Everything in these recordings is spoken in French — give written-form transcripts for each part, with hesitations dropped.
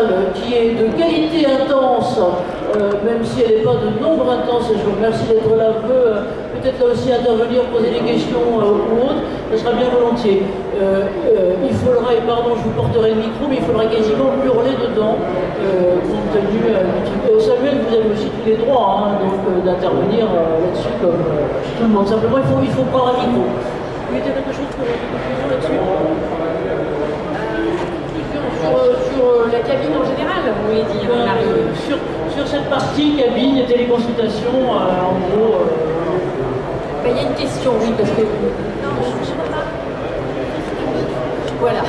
salle qui est de qualité intense, même si elle n'est pas de nombre intense, je vous remercie d'être là un peu, peut-être là aussi intervenir, poser des questions ou autres, ce sera bien volontiers. Il faudra, et pardon, je vous porterai le micro, mais il faudra quasiment hurler dedans, compte tenu du truc. Samuel, vous avez aussi tous les droits hein, d'intervenir là-dessus comme tout le monde. Simplement, il faut prendre un micro. Vous avez quelque chose pour une conclusion là-dessus sur la cabine en général, vous voulez dire sur cette partie cabine et téléconsultation, en gros. Il y a une question, oui, parce que. Non, je ne sais pas. Voilà.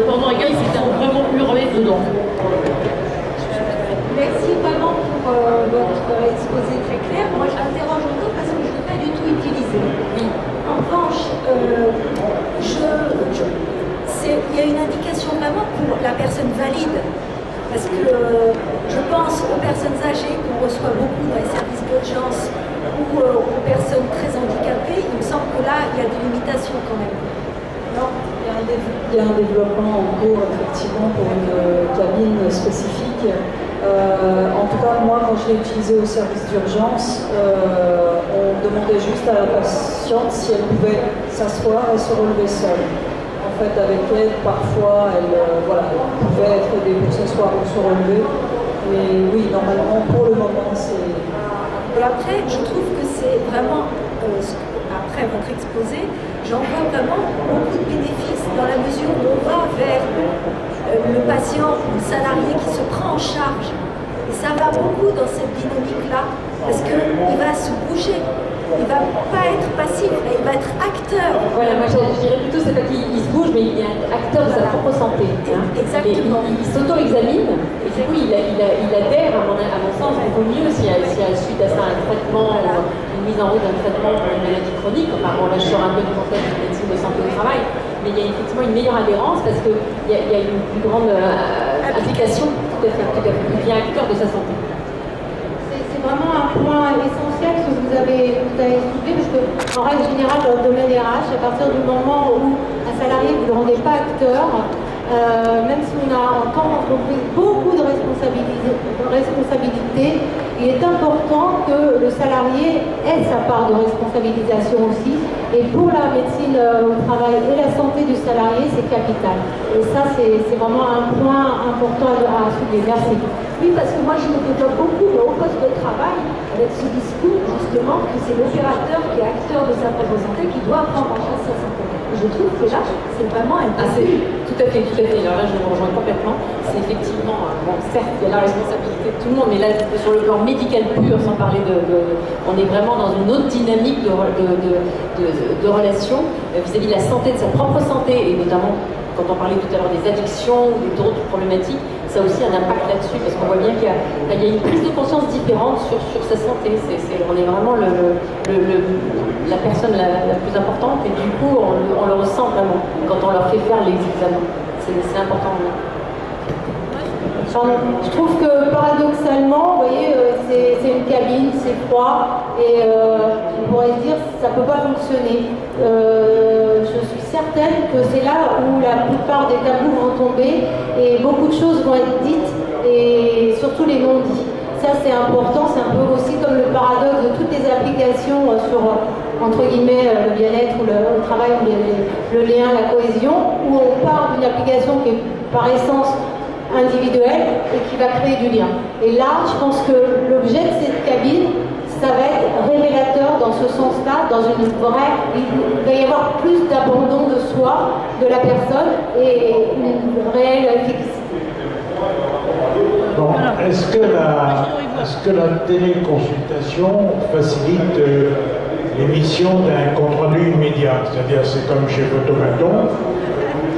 Pendant un gars, il faut vraiment hurler dedans. Merci vraiment pour votre exposé très clair. Moi, je m'interroge encore parce que je ne l'ai pas du tout utilisé. Oui. En revanche, il y a une indication vraiment pour la personne valide. Parce que je pense aux personnes âgées qu'on reçoit beaucoup dans les services d'urgence ou aux personnes très handicapées. Il me semble que là, il y a des limitations quand même. Non, il y a un développement en cours, effectivement, pour une cabine spécifique. En tout cas, moi, quand je l'ai utilisé au service d'urgence, on demandait juste à la patiente si elle pouvait s'asseoir et se relever seule. En fait, avec elle, parfois, elle pouvait être aidée pour s'asseoir ou se relever. Mais oui, normalement, pour le moment, c'est... Et après, je trouve que c'est vraiment, après votre exposé, j'en vois vraiment beaucoup de bénéfices dans la mesure où on va vers le patient, le salarié qui se prend en charge. Et ça va beaucoup dans cette dynamique-là, parce qu'il va se bouger. Il ne va pas être passif, il va être acteur. Voilà, moi je dirais plutôt c'est pas qu'il se bouge, mais il est acteur de sa propre santé. Hein. Exactement. Il s'auto-examine, et du coup il adhère, à mon sens, beaucoup mieux s'il y a suite à ça un traitement, une mise en route d'un traitement pour une maladie chronique. Enfin bon, là je sors un peu du contexte de médecine de santé au travail, mais il y a effectivement une meilleure adhérence parce qu'il y a une plus grande application, tout à fait. Il devient acteur de sa santé. C'est vraiment un point essentiel que vous avez soulevé, parce qu'en règle générale, dans le domaine RH, à partir du moment où un salarié, vous ne le rendez pas acteur, même si on a en tant qu'entreprise beaucoup de responsabilités, il est important que le salarié ait sa part de responsabilisation aussi. Et pour la médecine au travail et la santé du salarié, c'est capital. Et ça, c'est vraiment un point important à soulever. Merci. Oui, parce que moi, je me développe beaucoup au poste de travail avec ce discours, justement, que c'est l'opérateur qui est acteur de sa propre santé qui doit prendre en charge sa santé. Et je trouve que là, c'est vraiment un tout à fait. Alors là, je le rejoins complètement. C'est effectivement, bon, certes, il y a la responsabilité de tout le monde, mais là, sur le plan médical pur, sans parler on est vraiment dans une autre dynamique de relation vis-à-vis de la santé, de sa propre santé, et notamment quand on parlait tout à l'heure des addictions ou d'autres problématiques, ça a aussi un impact là-dessus, parce qu'on voit bien qu'il y a une prise de conscience différente sur sa santé. On est vraiment la personne la plus importante, et du coup, on le ressent vraiment quand on leur fait faire les examens. C'est important. Je trouve que paradoxalement, vous voyez, c'est une cabine, c'est froid, et on pourrait se dire que ça ne peut pas fonctionner. Je suis certaine que c'est là où la plupart des tabous vont tomber et beaucoup de choses vont être dites, et surtout les non-dits. Ça, c'est important, c'est un peu aussi comme le paradoxe de toutes les applications sur, entre guillemets, le bien-être ou le travail, ou le lien, la cohésion, où on part d'une application qui est par essence individuelle et qui va créer du lien. Et là, je pense que l'objet de cette cabine, ça va être révélateur dans ce sens-là, dans une vraie... Il va y avoir plus d'abandon de soi, de la personne, et une réelle efficacité. Bon, est-ce que la téléconsultation facilite l'émission d'un compte-rendu immédiat? C'est-à-dire, c'est comme chez Photomaton,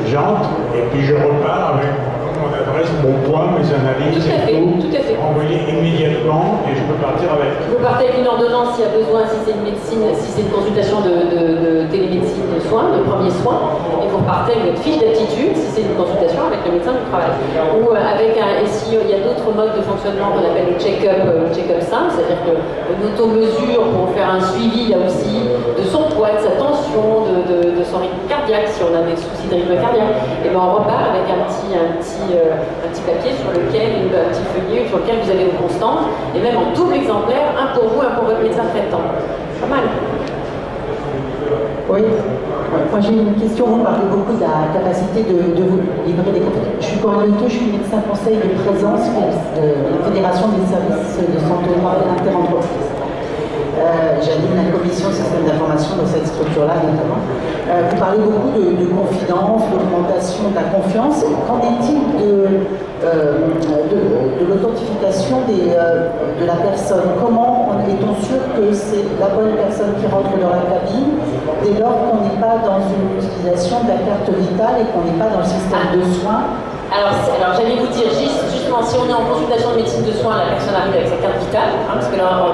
j'entre et puis je repars avec mon adresse, mon point, mes analyses tout à fait. envoyer immédiatement et je peux partir avec. Vous partez avec une ordonnance s'il y a besoin, si c'est une médecine, si c'est une consultation de télémédecine de soins, de premiers soins, et vous repartez avec votre fiche d'aptitude si c'est une consultation avec le médecin du travail. Ou avec et s'il y a d'autres modes de fonctionnement qu'on appelle le check-up simple, c'est-à-dire qu'une auto-mesure pour faire un suivi là aussi de son poids, de sa tension, de son rythme cardiaque, si on a des soucis de rythme cardiaque, et bien on repart avec un petit papier sur lequel, un petit feuillet sur lequel vous avez vos constantes, et même en double exemplaire, un pour vous, un pour votre médecin traitant. Pas mal. Oui. Moi j'ai une question, vous parlez beaucoup de la capacité de vous livrer des compétences. Je suis coordinateur, je suis médecin conseil de présence de la Fédération des services de santé au travail interentreprise. J'anime la commission système d'information dans cette structure-là notamment. Vous parlez beaucoup de confidence, d'augmentation de la confiance. Qu'en est-il de l'authentification de la personne? Comment est-on sûr que c'est la bonne personne qui rentre dans la cabine dès lors qu'on n'est pas dans une utilisation de la carte vitale et qu'on n'est pas dans le système de soins? Alors j'allais vous dire, justement, si on est en consultation de médecine de soins, la personne arrive avec sa carte vitale, parce que là,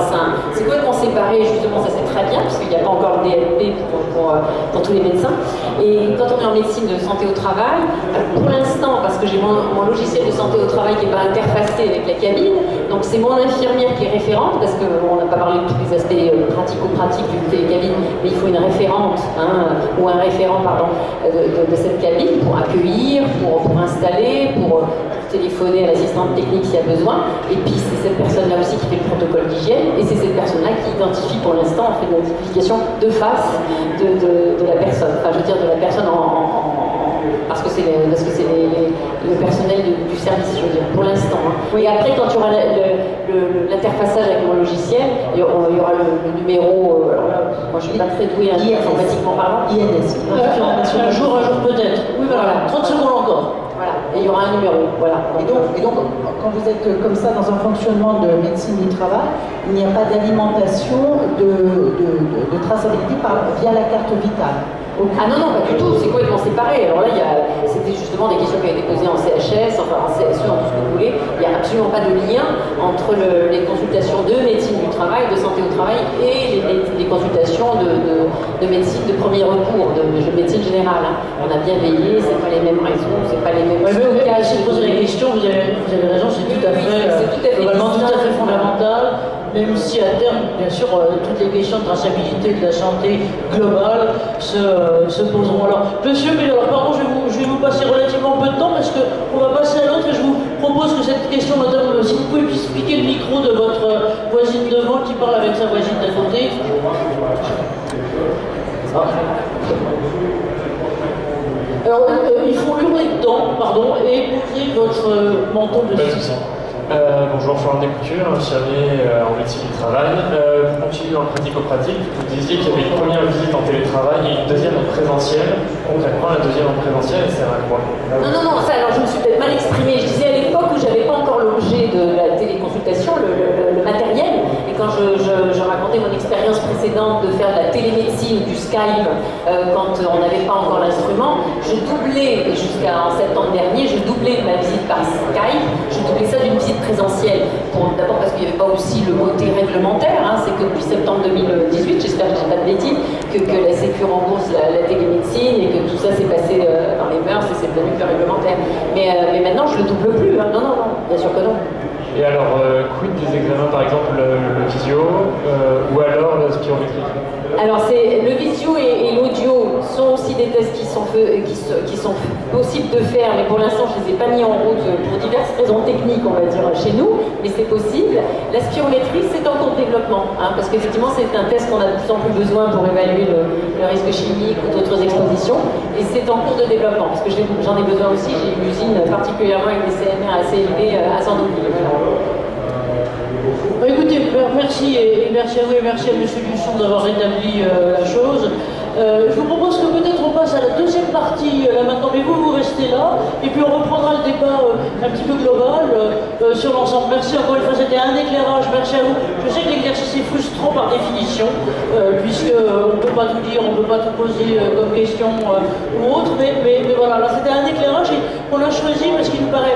c'est complètement séparé, justement, ça c'est très bien, parce qu'il n'y a pas encore le DLP pour tous les médecins. Et quand on est en médecine de santé au travail, pour l'instant, parce que j'ai mon logiciel de santé au travail qui n'est pas interfacé avec la cabine, donc c'est mon infirmière qui est référente, parce qu'on n'a pas parlé de tous les aspects pratico-pratiques d'une télécabine, mais il faut une référente, ou un référent, pardon, de cette cabine pour accueillir, pour installer, pour téléphoner à l'assistante technique s'il y a besoin. Et puis c'est cette personne-là aussi qui fait le protocole d'hygiène, et c'est cette personne-là qui identifie pour l'instant, on fait de l'identification de face de la personne. Enfin, je veux dire de la personne parce que c'est le personnel du service, je veux dire, pour l'instant. Et après, quand il y aura l'interfaçage avec mon logiciel, il y aura le numéro. Alors là, moi, je ne suis pas très douée informatiquement parlant. INS. Un jour peut-être. Oui, voilà. 30 secondes encore. Voilà, et il y aura un numéro, voilà. Et donc, quand vous êtes comme ça dans un fonctionnement de médecine du travail, il n'y a pas d'alimentation de traçabilité via la carte vitale. Ah non, pas du tout, c'est complètement séparé. Alors là, c'était justement des questions qui ont été posées en CHS, enfin en CSE, en tout ce que vous voulez. Il n'y a absolument pas de lien entre les consultations de médecine du travail, de santé au travail, et les consultations de médecine de premier recours, de médecine générale. On a bien veillé, c'est pas les mêmes raisons, c'est pas les mêmes... Si vous posez la question, vous avez raison, c'est tout à fait, globalement tout à fait fondamental. Même si à terme, bien sûr, toutes les questions de traçabilité de la santé globale se poseront. Alors, monsieur, mais alors, pardon, je vais vous passer relativement peu de temps parce qu'on va passer à l'autre et je vous propose que cette question, madame, si vous pouvez expliquer le micro de votre voisine devant qui parle avec sa voisine d'à côté. Alors, il faut hurler dedans, pardon, et poser votre menton dessus. Bonjour, Florent Descoutures, infirmier en médecine du travail. Vous continuez dans le pratico-pratique. Vous disiez qu'il y avait une première visite en télétravail et une deuxième en présentiel. Concrètement, la deuxième en présentiel, elle sert à quoi? Non, ça, alors je me suis peut-être mal exprimée. Je disais à l'époque où j'avais pas encore l'objet de la téléconsultation, le matériel, et quand je racontais mon expérience précédente de faire de la télémédecine, du Skype, quand on n'avait pas encore l'instrument, je doublais, jusqu'en septembre dernier, je doublais ma visite par Skype, je doublais ça d'une visite présentielle. D'abord parce qu'il n'y avait pas aussi le côté réglementaire, c'est que depuis septembre 2018, j'espère que je ne dis pas de bêtises, que la Sécu rembourse la télémédecine et que tout ça s'est passé dans les mœurs et c'est devenu plus réglementaire. Mais maintenant, je le double plus. Non, bien sûr que non. Et alors, quid des examens, par exemple, le visio ou alors la spirométrie? Alors, le visio et l'audio sont aussi des tests qui sont possibles de faire, mais pour l'instant, je ne les ai pas mis en route pour diverses raisons techniques, on va dire, chez nous, mais c'est possible. La spirométrie, c'est en cours de développement, parce qu'effectivement, c'est un test qu'on a de plus en plus besoin pour évaluer le risque chimique ou d'autres expositions, et c'est en cours de développement, parce que j'en ai besoin aussi. J'ai une usine particulièrement avec des CMR assez élevés à Saint-Denis. Écoutez, merci et merci à vous et merci à M. Dusson d'avoir rétabli la chose. Je vous propose que peut-être on passe à la deuxième partie là maintenant, mais vous restez là et puis on reprendra le débat un petit peu global sur l'ensemble. Merci encore une fois, c'était un éclairage, merci à vous. Je sais que l'exercice est frustrant par définition, puisqu'on ne peut pas tout dire, on ne peut pas tout poser comme question ou autre, mais voilà, là c'était un éclairage et on l'a choisi parce qu'il nous paraît